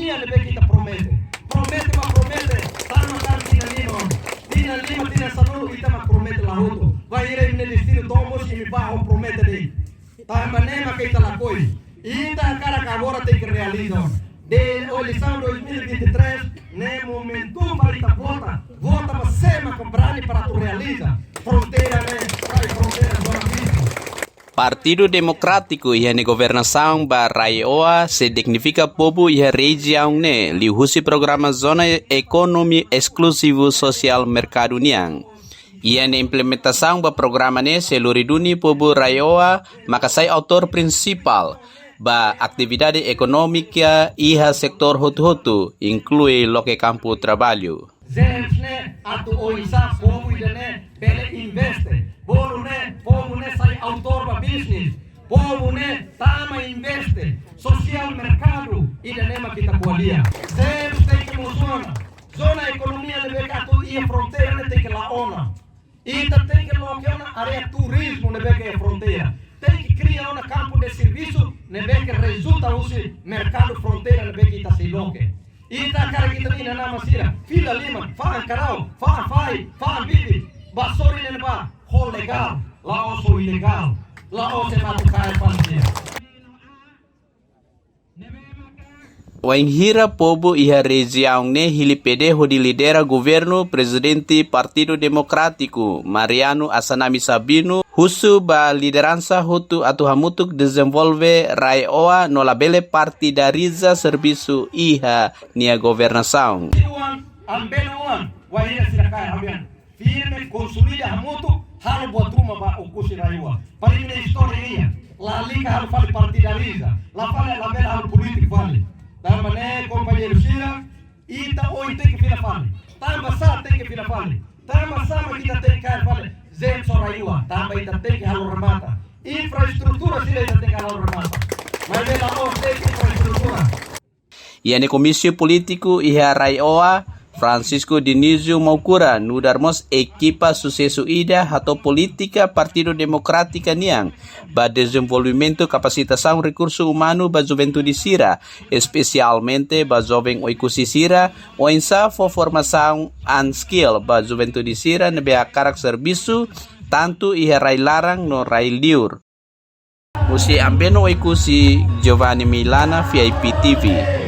economia ne kita promete. Promete, mas promete. Sama kan tina lima. Tina lima, tina sanu, ita mas promete la huto. Vai ir em destino tomos e me barro promete de. Tamba nema que ita la coi. Ita cara que agora tem que realizar. De eleição 2023, ne momentum para ita vota. Vota para sema comprani para tu realiza. Fronteira, né? Vai fronteira, zona vista. Partido Democrático e a governação ba Raioa se dignifica povo e a região ne lihusi programa Zona Ekonomi Eksklusivo Sosial Mercado Niang. E a implementação ba programa ne seluruh povo Raioa makasai autor principal ba atividade econômica e a sector hotu-hotu, inclui loke campo trabalho. Zemsne atu oisa povo ide ne bele investe. Bolo ne povo ne sai autor ba business. Povo ne tama investe. Social mercado ide ne ma kita kualia. Zems tem que zona. Zona economia ne beka tu ia fronteira ne tem que la ona. Ita tem que lo que ona área turismo ne beka fronteira. Tem que criar um campo de serviço ne beka resulta usi mercado fronteira ne beka ita se loke. Ita cara kita ina na masira fila lima fa carau fa bibi basori ne ba hol legal la oso ilegal la ose matu kai pansia. Wainhira povo e a região ne hilipede hodi lidera governo presidente Partido Democrático Mariano Assanami Sabino husu ba liderança hutu atu hamutuk desenvolve Raioa no labele partidariza serviço iha nia governação. Firme consolida hamutu halu buatuma ba ukusi Raioa. Para mim é história la liga halu fale partidariza la fale la bela halu político fale. Tamba ne companheiro Sira, ita oi tem que vir a fale. Tamba sa tem que vir a fale. Tamba sa ma kita tem que fale. Zem so Raioa, tamba ita tem que halu remata. Infraestrutura Sira ita tem que halu remata. Mas ela não tem infraestrutura. E a comissão político e a Raioa Francisco Dionísio Maukura nudarmos equipa sucesso ida atau política Partido Democrática Niang ba desenvolvimento capacitação recurso humano ba juventude Sira, especialmente ba jovem oikusi Sira, oinsa for formação and skill ba juventude Sira nebe karak serviço tanto iha rai larang no rai liur. Musi ambeno oikusi Giovanni Milana VIP TV.